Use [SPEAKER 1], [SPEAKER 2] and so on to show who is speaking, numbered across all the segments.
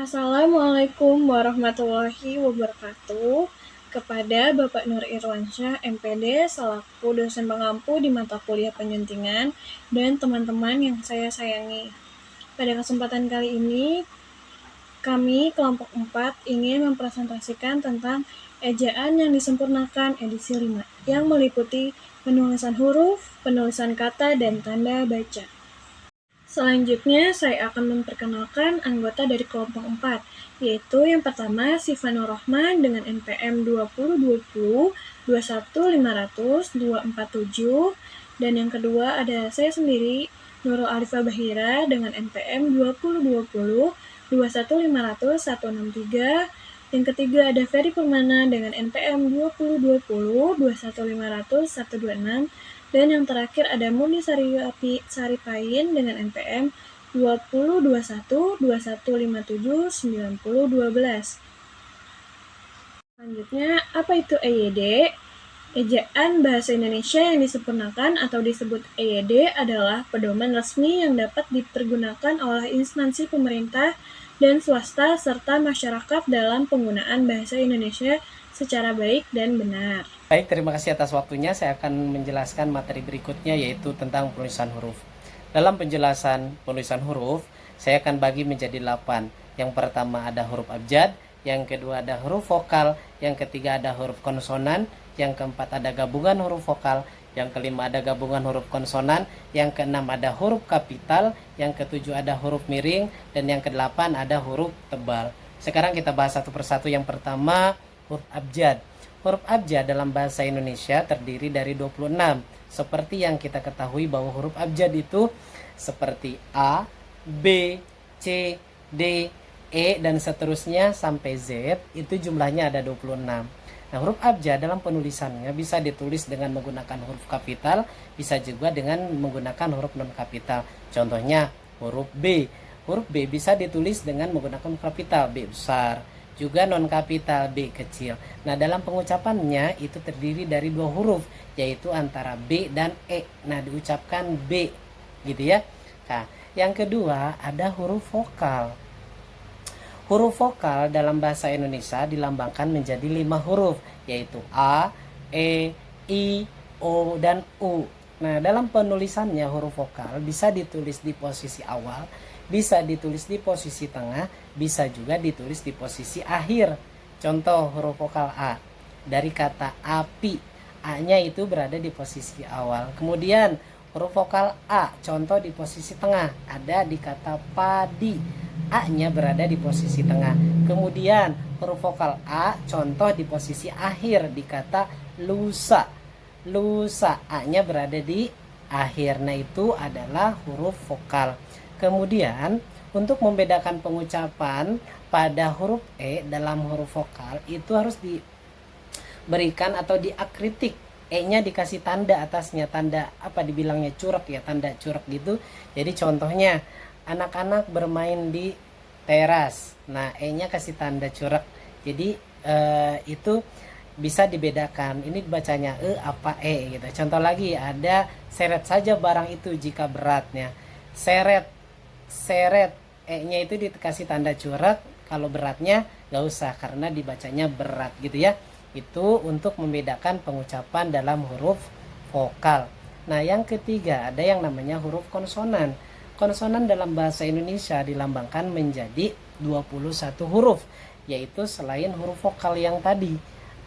[SPEAKER 1] Assalamualaikum warahmatullahi wabarakatuh. Kepada Bapak Nur Irwansyah, MPD, selaku dosen pengampu di mata kuliah penyuntingan, dan teman-teman yang saya sayangi. Pada kesempatan kali ini, kami kelompok 4 ingin mempresentasikan tentang ejaan yang disempurnakan edisi 5, yang meliputi penulisan huruf, penulisan kata, dan tanda baca. Selanjutnya, saya akan memperkenalkan anggota dari kelompok 4, yaitu yang pertama Sifanur Rohman dengan NPM 2020 21500 247, dan yang kedua ada saya sendiri, Nurul Arifah Bahira dengan NPM 2020 21500 163, yang ketiga ada Ferry Permana dengan NPM 2020 21500 126, dan yang terakhir ada Muni Saripain dengan NPM 2021 2157 9012. Selanjutnya, apa itu EYD? Ejaan Bahasa Indonesia yang disempurnakan atau disebut EYD adalah pedoman resmi yang dapat dipergunakan oleh instansi pemerintah dan swasta serta masyarakat dalam penggunaan bahasa Indonesia secara baik dan benar.
[SPEAKER 2] Baik, terima kasih atas waktunya. Saya akan menjelaskan materi berikutnya, yaitu tentang penulisan huruf. Dalam penjelasan penulisan huruf, saya akan bagi menjadi 8. Yang pertama ada huruf abjad, yang kedua ada huruf vokal, yang ketiga ada huruf konsonan, yang keempat ada gabungan huruf vokal, yang kelima ada gabungan huruf konsonan, yang keenam ada huruf kapital, yang ketujuh ada huruf miring, dan yang kedelapan ada huruf tebal. Sekarang kita bahas satu persatu. Yang pertama, huruf abjad. Huruf abjad dalam bahasa Indonesia terdiri dari 26. Seperti yang kita ketahui bahwa huruf abjad itu seperti A, B, C, D, E, dan seterusnya sampai Z, itu jumlahnya ada 26. Nah, huruf abjad dalam penulisannya bisa ditulis dengan menggunakan huruf kapital, bisa juga dengan menggunakan huruf non kapital. Contohnya huruf B. Huruf B bisa ditulis dengan menggunakan huruf kapital, B besar, juga non kapital, B kecil. Nah, dalam pengucapannya itu terdiri dari dua huruf, yaitu antara B dan E. Nah, diucapkan B gitu ya. Nah, yang kedua ada huruf vokal. Huruf vokal dalam bahasa Indonesia dilambangkan menjadi 5 huruf, yaitu A, E, I, O, dan U. Nah, dalam penulisannya huruf vokal bisa ditulis di posisi awal, bisa ditulis di posisi tengah, bisa juga ditulis di posisi akhir. Contoh huruf vokal A, dari kata api, A-nya itu berada di posisi awal. Kemudian huruf vokal A, contoh di posisi tengah, ada di kata padi, A-nya berada di posisi tengah. Kemudian huruf vokal A, contoh di posisi akhir, di kata lusa, lusa, A-nya berada di akhir. Nah, itu adalah huruf vokal. Kemudian untuk membedakan pengucapan pada huruf E dalam huruf vokal itu harus diberikan atau diakritik. E-nya dikasih tanda atasnya, tanda apa dibilangnya, curek ya, tanda curek gitu. Jadi contohnya anak-anak bermain di teras. Nah, E-nya kasih tanda curek. Jadi itu bisa dibedakan. Ini bacanya E apa E gitu. Contoh lagi ada seret saja barang itu jika beratnya. Seret, seret, E-nya itu dikasih tanda curek. Kalau beratnya gak usah karena dibacanya berat gitu ya. Itu untuk membedakan pengucapan dalam huruf vokal. Nah, yang ketiga ada yang namanya huruf konsonan. Konsonan dalam bahasa Indonesia dilambangkan menjadi 21 huruf, yaitu selain huruf vokal yang tadi.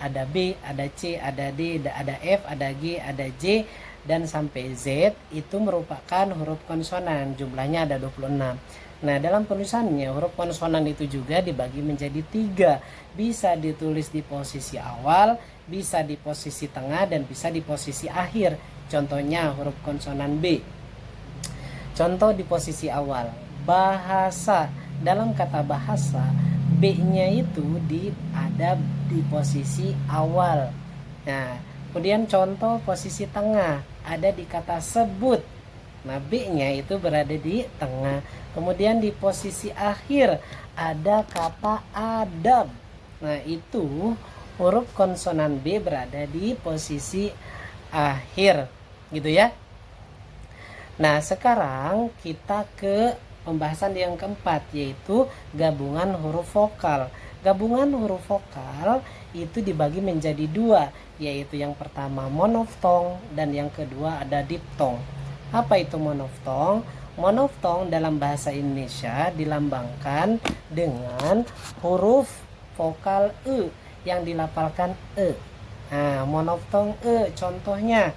[SPEAKER 2] Ada B, ada C, ada D, ada F, ada G, ada J, dan sampai Z itu merupakan huruf konsonan. Jumlahnya ada 26. Nah, dalam penulisannya huruf konsonan itu juga dibagi menjadi 3. Bisa ditulis di posisi awal, bisa di posisi tengah, dan bisa di posisi akhir. Contohnya huruf konsonan B. Contoh di posisi awal, bahasa. Dalam kata bahasa, B-nya itu ada di posisi awal. Nah, kemudian contoh posisi tengah, ada di kata sebut. Nah, B-nya itu berada di tengah. Kemudian di posisi akhir, ada kata adab. Nah, itu huruf konsonan B berada di posisi akhir. Gitu ya. Nah, sekarang kita ke pembahasan yang keempat, yaitu gabungan huruf vokal. Gabungan huruf vokal itu dibagi menjadi dua, yaitu yang pertama monoftong dan yang kedua ada diptong. Apa itu monoftong? Monoftong dalam bahasa Indonesia dilambangkan dengan huruf vokal e yang dilafalkan e. Nah, monoftong e contohnya.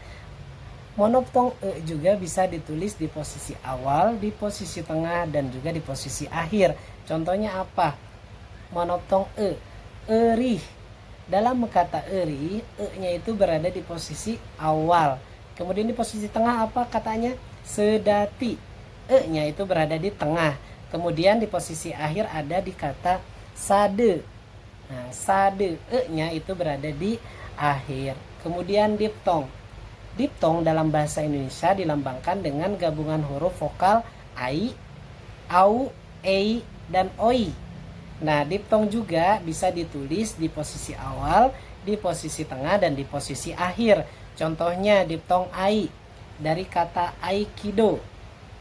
[SPEAKER 2] Monoftong e juga bisa ditulis di posisi awal, di posisi tengah, dan juga di posisi akhir. Contohnya apa? Monoftong e, erih. Dalam kata eri, e-nya itu berada di posisi awal. Kemudian di posisi tengah apa katanya? Sedati. E-nya itu berada di tengah. Kemudian di posisi akhir ada di kata sade. Nah, sade, e-nya itu berada di akhir. Kemudian diptong. Diptong dalam bahasa Indonesia dilambangkan dengan gabungan huruf vokal ai, au, ei, dan oi. Nah, diptong juga bisa ditulis di posisi awal, di posisi tengah, dan di posisi akhir. Contohnya diptong ai dari kata aikido.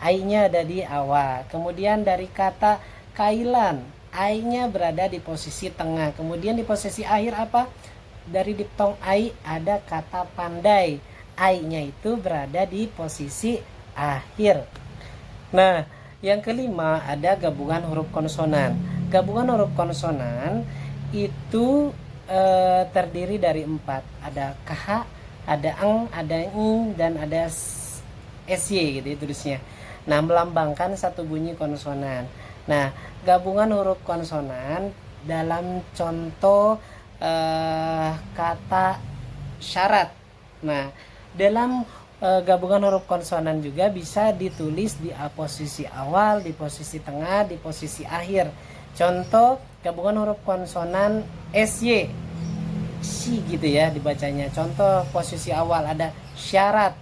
[SPEAKER 2] Ai-nya ada di awal. Kemudian dari kata kailan, ai-nya berada di posisi tengah. Kemudian di posisi akhir apa? Dari diptong ai ada kata pandai. I-nya itu berada di posisi akhir. Nah, yang kelima ada gabungan huruf konsonan. Gabungan huruf konsonan itu terdiri dari 4. Ada KH, ada eng, ada ing, dan ada SY gitu ya tulisnya. Nah, melambangkan satu bunyi konsonan. Nah, gabungan huruf konsonan dalam contoh kata syarat. Nah, dalam gabungan huruf konsonan juga bisa ditulis di posisi awal, di posisi tengah, di posisi akhir. Contoh gabungan huruf konsonan SY, si gitu ya dibacanya. Contoh posisi awal ada syarat.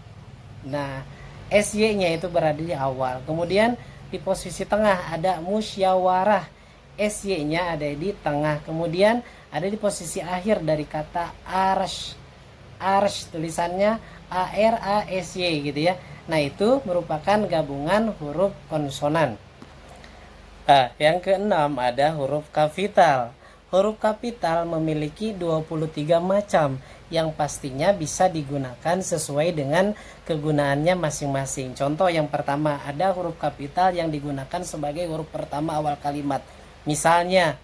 [SPEAKER 2] Nah, SY-nya itu berada di awal. Kemudian di posisi tengah ada musyawarah. SY-nya ada di tengah. Kemudian ada di posisi akhir dari kata arsh. Arsh tulisannya ARASY gitu ya. Nah, itu merupakan gabungan huruf konsonan. Nah, yang keenam ada huruf kapital. Huruf kapital memiliki 23 macam yang pastinya bisa digunakan sesuai dengan kegunaannya masing-masing. Contoh yang pertama, ada huruf kapital yang digunakan sebagai huruf pertama awal kalimat. Misalnya,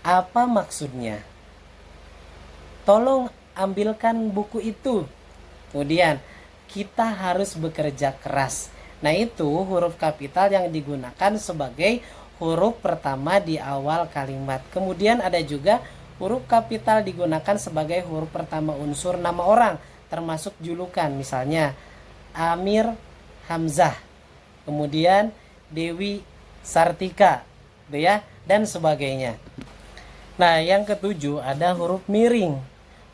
[SPEAKER 2] apa maksudnya? Tolong ambilkan buku itu. Kemudian kita harus bekerja keras. Nah, itu huruf kapital yang digunakan sebagai huruf pertama di awal kalimat. Kemudian ada juga huruf kapital digunakan sebagai huruf pertama unsur nama orang, termasuk julukan. Misalnya Amir Hamzah, kemudian Dewi Sartika, gitu ya, dan sebagainya. Nah, yang ketujuh ada huruf miring.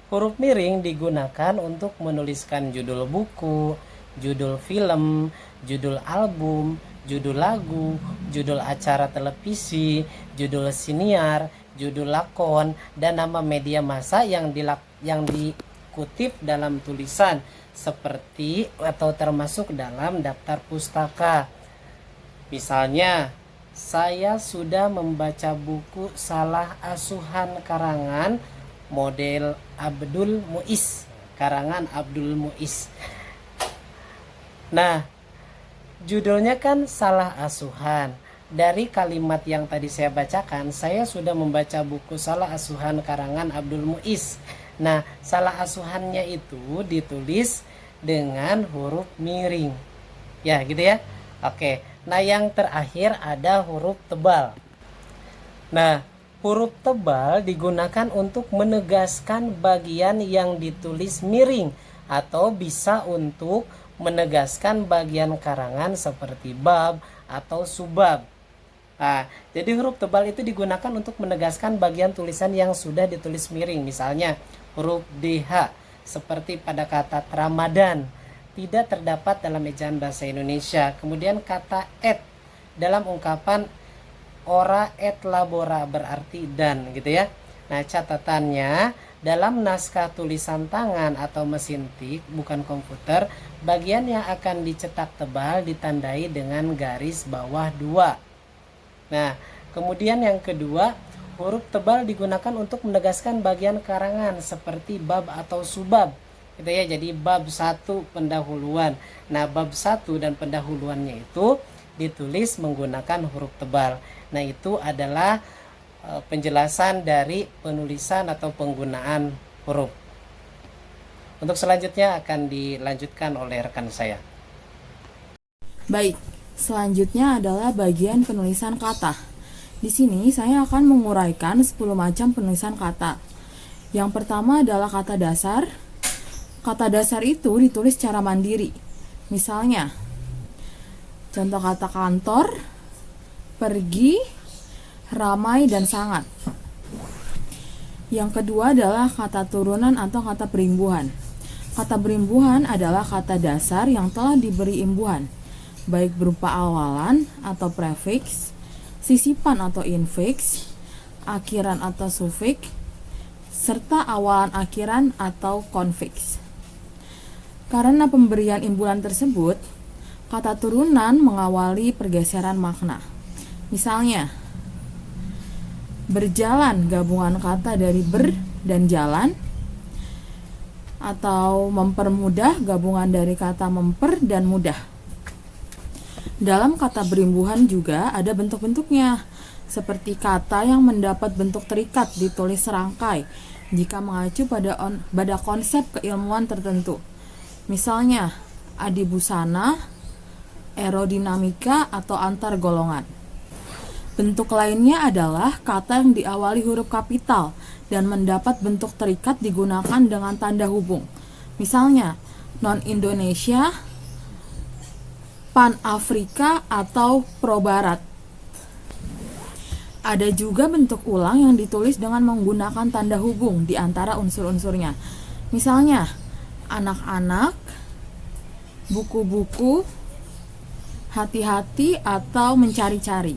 [SPEAKER 2] Huruf miring digunakan untuk menuliskan judul buku, judul film, judul album, judul lagu, judul acara televisi, judul siniar, judul lakon, dan nama media massa yang dikutip dalam tulisan seperti atau termasuk dalam daftar pustaka. Misalnya, saya sudah membaca buku Salah Asuhan karangan model Abdul Muiz, karangan Abdul Muiz. Nah, judulnya kan Salah Asuhan. Dari kalimat yang tadi saya bacakan, saya sudah membaca buku Salah Asuhan karangan Abdul Muiz. Nah, salah asuhannya itu ditulis dengan huruf miring. Ya, gitu ya. Oke. Nah, yang terakhir ada huruf tebal. Nah, huruf tebal digunakan untuk menegaskan bagian yang ditulis miring atau bisa untuk menegaskan bagian karangan seperti bab atau subbab. Nah, jadi huruf tebal itu digunakan untuk menegaskan bagian tulisan yang sudah ditulis miring. Misalnya huruf DH seperti pada kata Ramadan tidak terdapat dalam ejaan bahasa Indonesia. Kemudian kata et dalam ungkapan ora et labora berarti dan gitu ya. Nah, catatannya dalam naskah tulisan tangan atau mesin tik, bukan komputer, bagian yang akan dicetak tebal ditandai dengan garis bawah 2. Nah, kemudian yang kedua, huruf tebal digunakan untuk menegaskan bagian karangan seperti bab atau subab. Gitu ya, jadi bab 1 pendahuluan. Nah, bab 1 dan pendahuluannya itu ditulis menggunakan huruf tebal. Nah, itu adalah penjelasan dari penulisan atau penggunaan huruf. Untuk selanjutnya akan dilanjutkan oleh rekan saya.
[SPEAKER 3] Baik, selanjutnya adalah bagian penulisan kata. Di sini saya akan menguraikan 10 macam penulisan kata. Yang pertama adalah kata dasar. Kata dasar itu ditulis secara mandiri. Misalnya, contoh kata kantor, pergi, ramai, dan sangat. Yang kedua adalah kata turunan atau kata berimbuhan. Kata berimbuhan adalah kata dasar yang telah diberi imbuhan, baik berupa awalan atau prefix, sisipan atau infiks, akhiran atau sufiks, serta awalan akhiran atau konfiks. Karena pemberian imbuhan tersebut, kata turunan mengawali pergeseran makna. Misalnya, berjalan gabungan kata dari ber dan jalan, atau mempermudah gabungan dari kata memper dan mudah. Dalam kata berimbuhan juga ada bentuk-bentuknya, seperti kata yang mendapat bentuk terikat ditulis serangkai jika mengacu pada konsep keilmuan tertentu. Misalnya, adibusana, aerodinamika, atau antar golongan. Bentuk lainnya adalah kata yang diawali huruf kapital dan mendapat bentuk terikat digunakan dengan tanda hubung. Misalnya, non-Indonesia, pan-Afrika, atau pro-barat. Ada juga bentuk ulang yang ditulis dengan menggunakan tanda hubung di antara unsur-unsurnya. Misalnya, anak-anak, buku-buku, hati-hati, atau mencari-cari.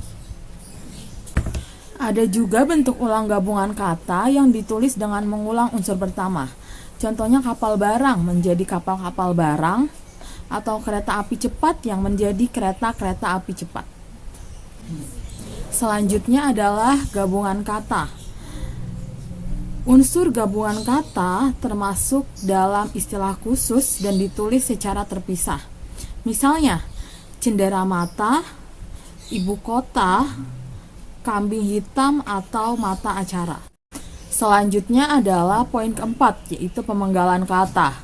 [SPEAKER 3] Ada juga bentuk ulang gabungan kata yang ditulis dengan mengulang unsur pertama. Contohnya kapal barang menjadi kapal-kapal barang, atau kereta api cepat yang menjadi kereta-kereta api cepat. Selanjutnya adalah gabungan kata. Unsur gabungan kata termasuk dalam istilah khusus dan ditulis secara terpisah. Misalnya, cenderamata, ibu kota, kambing hitam, atau mata acara. Selanjutnya adalah poin keempat, yaitu pemenggalan kata.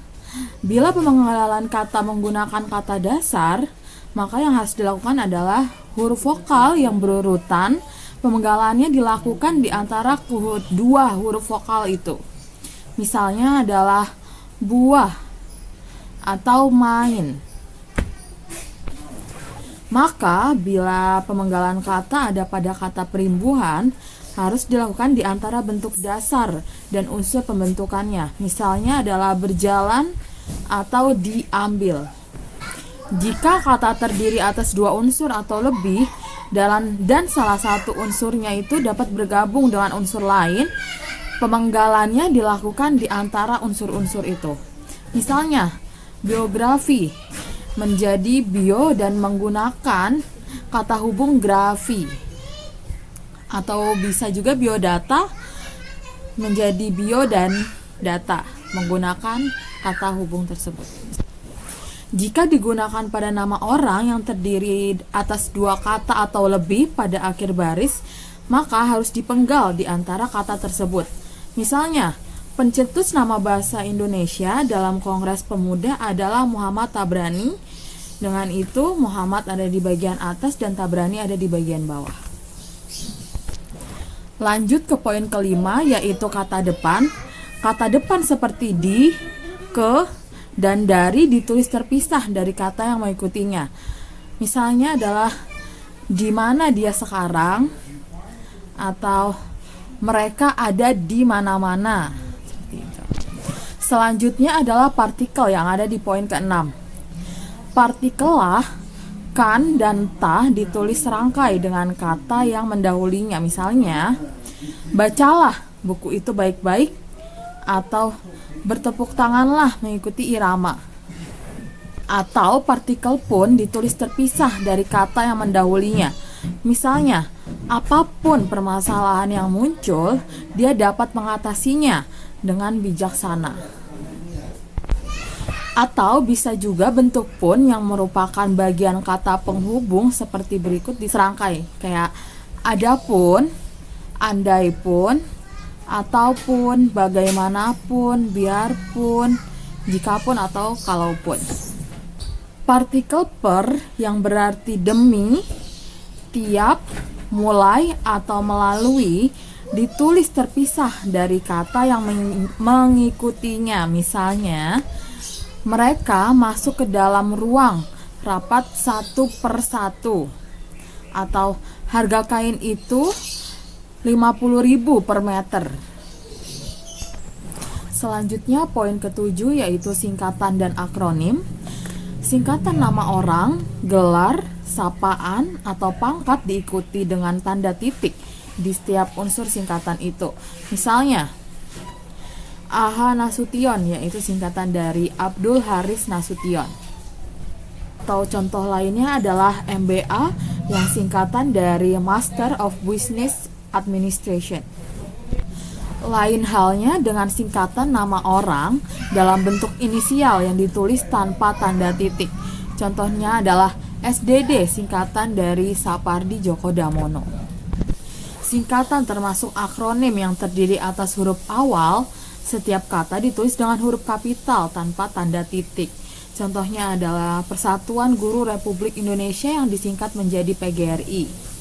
[SPEAKER 3] Bila pemenggalan kata menggunakan kata dasar, maka yang harus dilakukan adalah huruf vokal yang berurutan. Pemenggalannya dilakukan di antara dua huruf vokal itu. Misalnya adalah buah atau main. Maka, bila pemenggalan kata ada pada kata perimbuhan, harus dilakukan di antara bentuk dasar dan unsur pembentukannya. Misalnya adalah berjalan atau diambil. Jika kata terdiri atas dua unsur atau lebih, dan salah satu unsurnya itu dapat bergabung dengan unsur lain, pemenggalannya dilakukan di antara unsur-unsur itu. Misalnya, biografi menjadi bio dan menggunakan kata hubung grafi, atau bisa juga biodata menjadi bio dan data menggunakan kata hubung tersebut. Jika digunakan pada nama orang yang terdiri atas dua kata atau lebih pada akhir baris, maka harus dipenggal di antara kata tersebut. Misalnya, pencetus nama bahasa Indonesia dalam Kongres Pemuda adalah Muhammad Tabrani. Dengan itu, Muhammad ada di bagian atas dan Tabrani ada di bagian bawah. Lanjut ke poin kelima, yaitu kata depan. Kata depan seperti di, ke, dan dari ditulis terpisah dari kata yang mengikutinya. Misalnya adalah di mana dia sekarang, atau mereka ada di mana-mana. Selanjutnya adalah partikel yang ada di poin ke-6. Partikel lah, kan, dan ta ditulis serangkai dengan kata yang mendahulinya. Misalnya, bacalah buku itu baik-baik, atau bertepuk tanganlah mengikuti irama. Atau partikel pun ditulis terpisah dari kata yang mendahulunya. Misalnya, apapun permasalahan yang muncul, dia dapat mengatasinya dengan bijaksana. Atau bisa juga bentuk pun yang merupakan bagian kata penghubung seperti berikut diserangkai. Kayak adapun, andaipun, ataupun, bagaimanapun, biarpun, jikapun, atau kalaupun. Partikel per yang berarti demi, tiap, mulai, atau melalui ditulis terpisah dari kata yang mengikutinya. Misalnya, mereka masuk ke dalam ruang rapat 1/1, atau harga kain itu 50.000 per meter. Selanjutnya poin ke-7 yaitu singkatan dan akronim. Singkatan nama orang, gelar, sapaan, atau pangkat diikuti dengan tanda titik di setiap unsur singkatan itu. Misalnya, AH Nasution yaitu singkatan dari Abdul Haris Nasution. Atau contoh lainnya adalah MBA yang singkatan dari Master of Business Administration. Lain halnya dengan singkatan nama orang dalam bentuk inisial yang ditulis tanpa tanda titik. Contohnya adalah SDD, singkatan dari Sapardi Djoko Damono. Singkatan termasuk akronim yang terdiri atas huruf awal. Setiap kata ditulis dengan huruf kapital tanpa tanda titik. Contohnya adalah Persatuan Guru Republik Indonesia yang disingkat menjadi PGRI.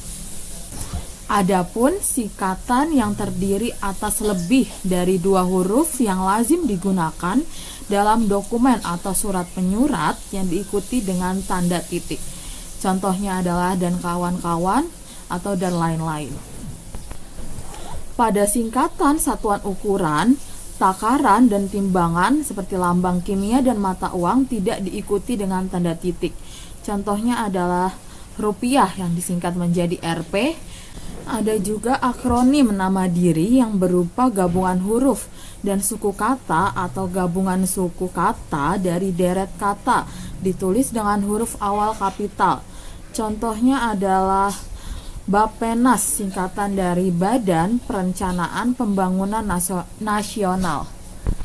[SPEAKER 3] Adapun singkatan yang terdiri atas lebih dari 2 huruf yang lazim digunakan dalam dokumen atau surat penyurat yang diikuti dengan tanda titik. Contohnya adalah dan kawan-kawan atau dan lain-lain. Pada singkatan satuan ukuran, takaran dan timbangan seperti lambang kimia dan mata uang tidak diikuti dengan tanda titik. Contohnya adalah rupiah yang disingkat menjadi Rp. Ada juga akronim nama diri yang berupa gabungan huruf dan suku kata atau gabungan suku kata dari deret kata ditulis dengan huruf awal kapital. Contohnya adalah Bappenas, singkatan dari Badan Perencanaan Pembangunan Nasional.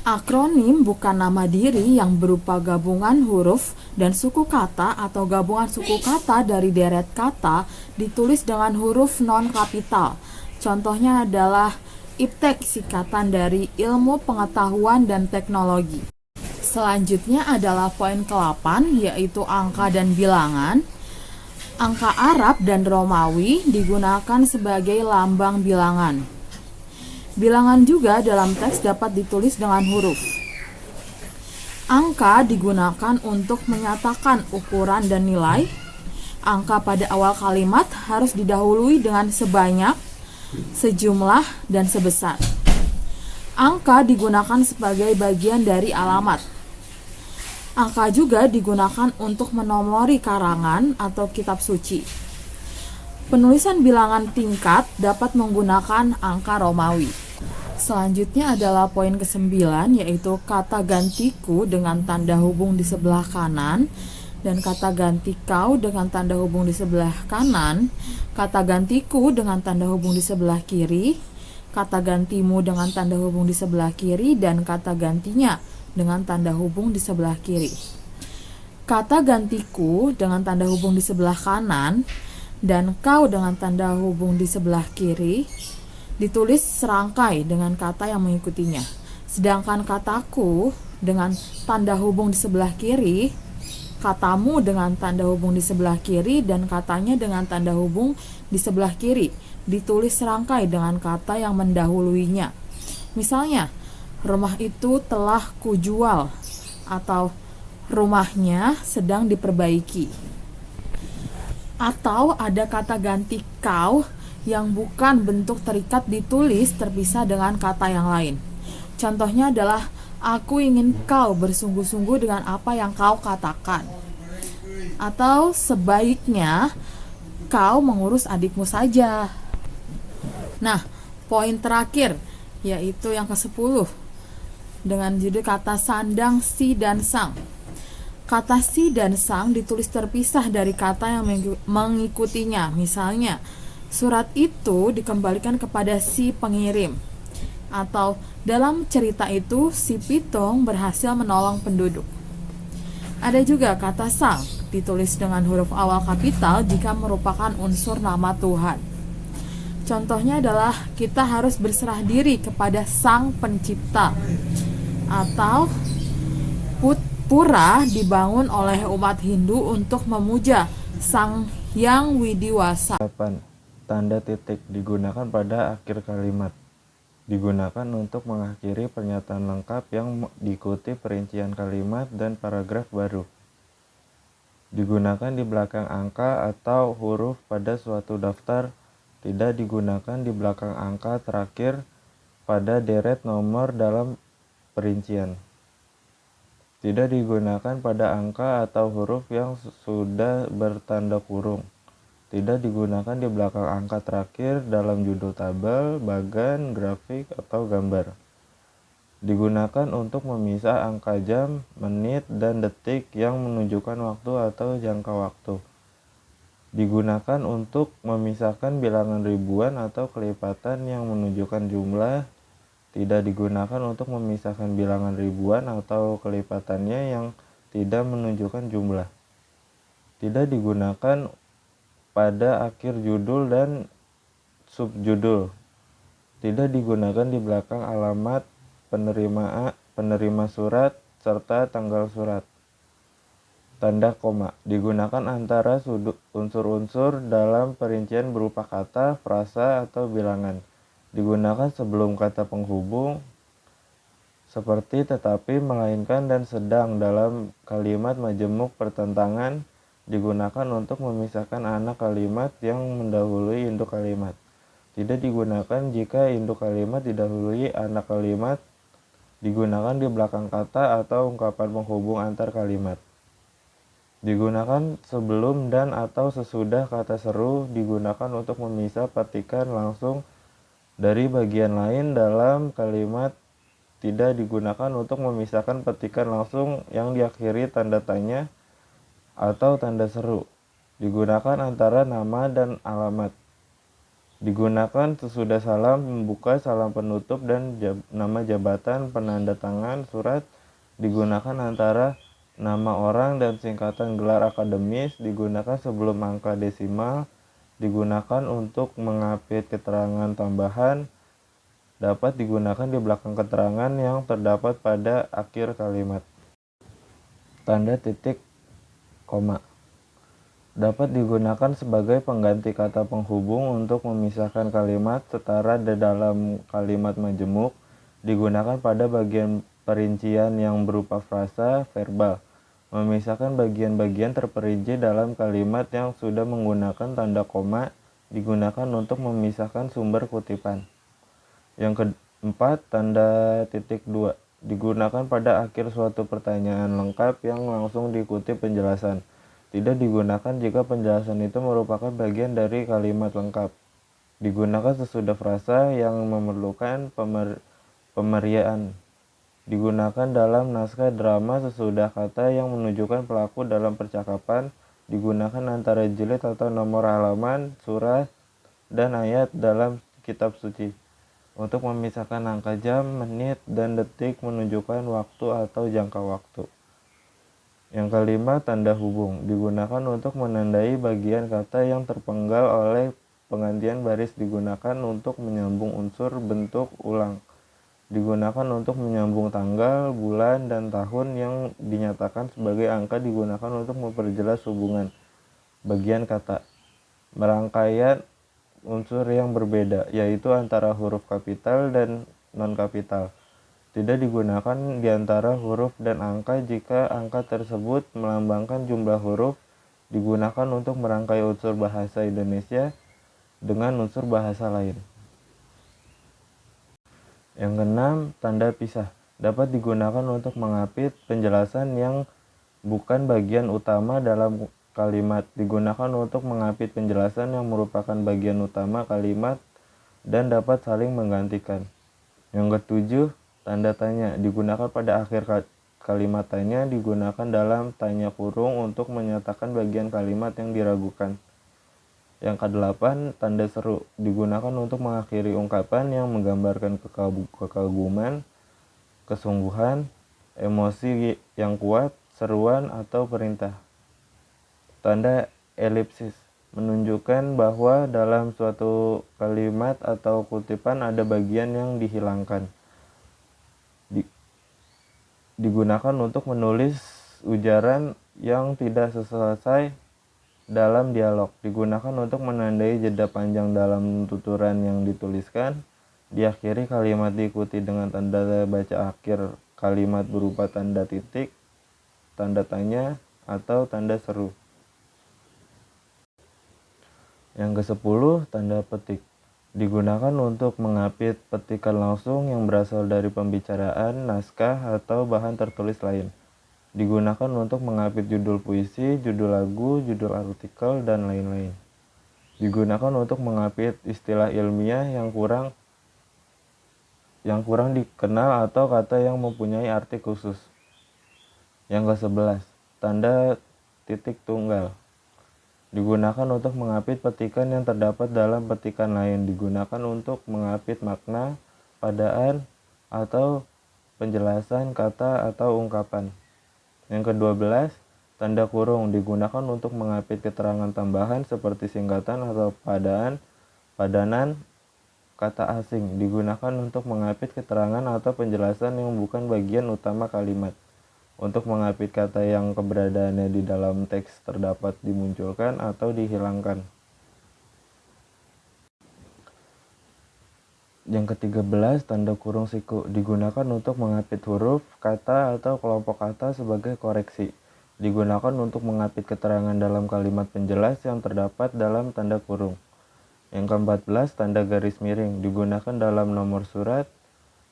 [SPEAKER 3] Akronim bukan nama diri yang berupa gabungan huruf dan suku kata atau gabungan suku kata dari deret kata ditulis dengan huruf non-kapital. Contohnya adalah IPTEK, singkatan dari Ilmu Pengetahuan dan Teknologi. Selanjutnya adalah poin ke-8 yaitu angka dan bilangan. Angka Arab dan Romawi digunakan sebagai lambang bilangan. Bilangan juga dalam teks dapat ditulis dengan huruf. Angka digunakan untuk menyatakan ukuran dan nilai. Angka pada awal kalimat harus didahului dengan sebanyak, sejumlah, dan sebesar. Angka digunakan sebagai bagian dari alamat. Angka juga digunakan untuk menomori karangan atau kitab suci. Penulisan bilangan tingkat dapat menggunakan angka Romawi. Selanjutnya adalah poin ke-9 yaitu kata gantiku dengan tanda hubung di sebelah kanan dan kata ganti kau dengan tanda hubung di sebelah kanan, kata gantiku dengan tanda hubung di sebelah kiri, kata gantimu dengan tanda hubung di sebelah kiri, dan kata gantinya dengan tanda hubung di sebelah kiri. Kata gantiku dengan tanda hubung di sebelah kanan dan kau dengan tanda hubung di sebelah kiri ditulis serangkai dengan kata yang mengikutinya. Sedangkan kataku dengan tanda hubung di sebelah kiri, katamu dengan tanda hubung di sebelah kiri, dan katanya dengan tanda hubung di sebelah kiri ditulis serangkai dengan kata yang mendahuluinya. Misalnya, rumah itu telah kujual atau rumahnya sedang diperbaiki. Atau ada kata ganti kau yang bukan bentuk terikat ditulis terpisah dengan kata yang lain. Contohnya adalah aku ingin kau bersungguh-sungguh dengan apa yang kau katakan. Atau sebaiknya kau mengurus adikmu saja. Nah, poin terakhir yaitu yang ke-10 dengan judul kata sandang, si, dan sang. Kata si dan sang ditulis terpisah dari kata yang mengikutinya. Misalnya, surat itu dikembalikan kepada si pengirim. Atau dalam cerita itu, si pitung berhasil menolong penduduk. Ada juga kata sang, ditulis dengan huruf awal kapital jika merupakan unsur nama Tuhan. Contohnya adalah kita harus berserah diri kepada Sang Pencipta. Atau pura dibangun oleh umat Hindu untuk memuja Sang Hyang Widiwasa.
[SPEAKER 4] 8. Tanda titik digunakan pada akhir kalimat. Digunakan untuk mengakhiri pernyataan lengkap yang diikuti perincian kalimat dan paragraf baru. Digunakan di belakang angka atau huruf pada suatu daftar. Tidak digunakan di belakang angka terakhir pada deret nomor dalam perincian. Tidak digunakan pada angka atau huruf yang sudah bertanda kurung. Tidak digunakan di belakang angka terakhir dalam judul tabel, bagan, grafik, atau gambar. Digunakan untuk memisah angka jam, menit, dan detik yang menunjukkan waktu atau jangka waktu. Digunakan untuk memisahkan bilangan ribuan atau kelipatan yang menunjukkan jumlah. Tidak digunakan untuk memisahkan bilangan ribuan atau kelipatannya yang tidak menunjukkan jumlah. Tidak digunakan pada akhir judul dan subjudul. Tidak digunakan di belakang alamat penerima surat serta tanggal surat. Tanda koma digunakan antara unsur-unsur dalam perincian berupa kata, frasa, atau bilangan. Digunakan sebelum kata penghubung seperti tetapi, melainkan, dan sedang dalam kalimat majemuk pertentangan. Digunakan untuk memisahkan anak kalimat yang mendahului induk kalimat. Tidak digunakan jika induk kalimat didahului anak kalimat. Digunakan di belakang kata atau ungkapan penghubung antar kalimat. Digunakan sebelum dan atau sesudah kata seru. Digunakan untuk memisah petikan langsung dari bagian lain dalam kalimat. Tidak digunakan untuk memisahkan petikan langsung yang diakhiri tanda tanya atau tanda seru. Digunakan antara nama dan alamat. Digunakan sesudah salam pembuka, salam penutup, dan nama jabatan penanda tangan surat. Digunakan antara nama orang dan singkatan gelar akademis. Digunakan sebelum angka desimal. Digunakan untuk mengapit keterangan tambahan. Dapat digunakan di belakang keterangan yang terdapat pada akhir kalimat. Tanda titik koma dapat digunakan sebagai pengganti kata penghubung untuk memisahkan kalimat setara di dalam kalimat majemuk. Digunakan pada bagian perincian yang berupa frasa verbal. Memisahkan bagian-bagian terperinci dalam kalimat yang sudah menggunakan tanda koma. Digunakan untuk memisahkan sumber kutipan. Yang keempat, tanda titik dua digunakan pada akhir suatu pertanyaan lengkap yang langsung diikuti penjelasan. Tidak digunakan jika penjelasan itu merupakan bagian dari kalimat lengkap. Digunakan sesudah frasa yang memerlukan pemeriaan. Digunakan dalam naskah drama sesudah kata yang menunjukkan pelaku dalam percakapan. Digunakan antara jilid atau nomor halaman, surat, dan ayat dalam kitab suci. Untuk memisahkan angka jam, menit, dan detik menunjukkan waktu atau jangka waktu. Yang kelima, tanda hubung. Digunakan untuk menandai bagian kata yang terpenggal oleh penggantian baris. Digunakan untuk menyambung unsur bentuk ulang. Digunakan untuk menyambung tanggal, bulan, dan tahun yang dinyatakan sebagai angka. Digunakan untuk memperjelas hubungan bagian kata. Merangkaian unsur yang berbeda, yaitu antara huruf kapital dan non-kapital. Tidak digunakan di antara huruf dan angka jika angka tersebut melambangkan jumlah huruf. Digunakan untuk merangkai unsur bahasa Indonesia dengan unsur bahasa lain. Yang keenam, tanda pisah. Dapat digunakan untuk mengapit penjelasan yang bukan bagian utama dalam kalimat. Digunakan untuk mengapit penjelasan yang merupakan bagian utama kalimat dan dapat saling menggantikan. Yang ketujuh, tanda tanya digunakan pada akhir kalimat tanya, digunakan dalam tanya kurung untuk menyatakan bagian kalimat yang diragukan. Yang kedelapan, tanda seru digunakan untuk mengakhiri ungkapan yang menggambarkan kekaguman, kesungguhan, emosi yang kuat, seruan, atau perintah. Tanda elipsis menunjukkan bahwa dalam suatu kalimat atau kutipan ada bagian yang dihilangkan. Digunakan untuk menulis ujaran yang tidak selesai dalam dialog. Digunakan untuk menandai jeda panjang dalam tuturan yang dituliskan. Diakhiri kalimat diikuti dengan tanda baca akhir kalimat berupa tanda titik, tanda tanya, atau tanda seru. Yang ke-10, tanda petik. Digunakan untuk mengapit petikan langsung yang berasal dari pembicaraan, naskah, atau bahan tertulis lain. Digunakan untuk mengapit judul puisi, judul lagu, judul artikel, dan lain-lain. Digunakan untuk mengapit istilah ilmiah yang kurang dikenal atau kata yang mempunyai arti khusus. Yang ke-11, tanda titik tunggal. Digunakan untuk mengapit petikan yang terdapat dalam petikan lain. Digunakan untuk mengapit makna, padaan, atau penjelasan kata atau ungkapan. Yang ke-12, tanda kurung digunakan untuk mengapit keterangan tambahan seperti singkatan atau padanan kata asing. Digunakan untuk mengapit keterangan atau penjelasan yang bukan bagian utama kalimat. Untuk mengapit kata yang keberadaannya di dalam teks terdapat dimunculkan atau dihilangkan. Yang ke-13, tanda kurung siku digunakan untuk mengapit huruf, kata, atau kelompok kata sebagai koreksi. Digunakan untuk mengapit keterangan dalam kalimat penjelas yang terdapat dalam tanda kurung. Yang ke-14, tanda garis miring digunakan dalam nomor surat,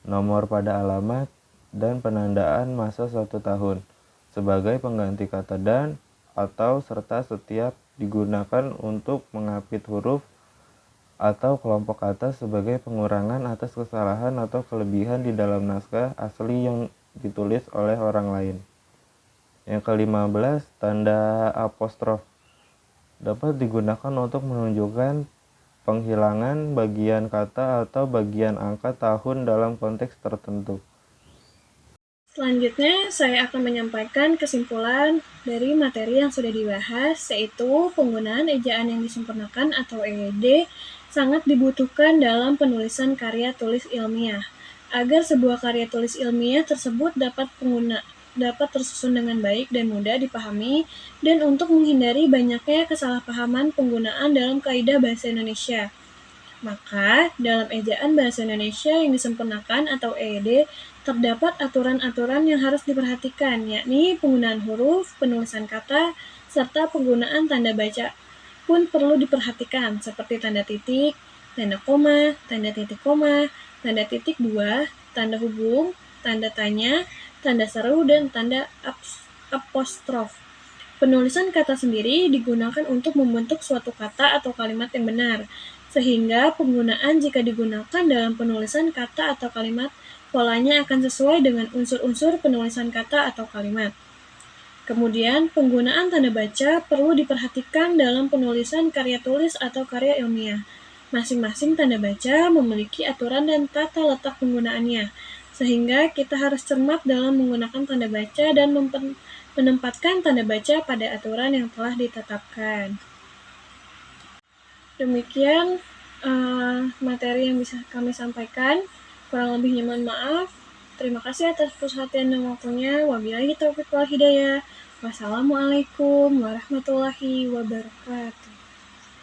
[SPEAKER 4] nomor pada alamat, dan penandaan masa 1 tahun sebagai pengganti kata dan atau serta setiap digunakan untuk mengapit huruf atau kelompok kata sebagai pengurangan atas kesalahan atau kelebihan di dalam naskah asli yang ditulis oleh orang lain. Yang ke-15, tanda apostrof dapat digunakan untuk menunjukkan penghilangan bagian kata atau bagian angka tahun dalam konteks tertentu.
[SPEAKER 1] Selanjutnya, saya akan menyampaikan kesimpulan dari materi yang sudah dibahas, yaitu penggunaan ejaan yang disempurnakan atau EYD sangat dibutuhkan dalam penulisan karya tulis ilmiah, agar sebuah karya tulis ilmiah tersebut dapat tersusun dengan baik dan mudah dipahami, dan untuk menghindari banyaknya kesalahpahaman penggunaan dalam kaidah bahasa Indonesia. Maka, dalam ejaan bahasa Indonesia yang disempurnakan atau EYD, terdapat aturan-aturan yang harus diperhatikan, yakni penggunaan huruf, penulisan kata, serta penggunaan tanda baca pun perlu diperhatikan, seperti tanda titik, tanda koma, tanda titik koma, tanda titik dua, tanda hubung, tanda tanya, tanda seru, dan tanda apostrof. Penulisan kata sendiri digunakan untuk membentuk suatu kata atau kalimat yang benar, sehingga penggunaan jika digunakan dalam penulisan kata atau kalimat, polanya akan sesuai dengan unsur-unsur penulisan kata atau kalimat. Kemudian, penggunaan tanda baca perlu diperhatikan dalam penulisan karya tulis atau karya ilmiah. Masing-masing tanda baca memiliki aturan dan tata letak penggunaannya, sehingga kita harus cermat dalam menggunakan tanda baca dan menempatkan tanda baca pada aturan yang telah ditetapkan. Demikian materi yang bisa kami sampaikan. Kurang lebihnya mohon maaf. Terima kasih atas perhatian dan waktunya. Wabillahi taufiq wal hidayah. Wassalamualaikum warahmatullahi wabarakatuh.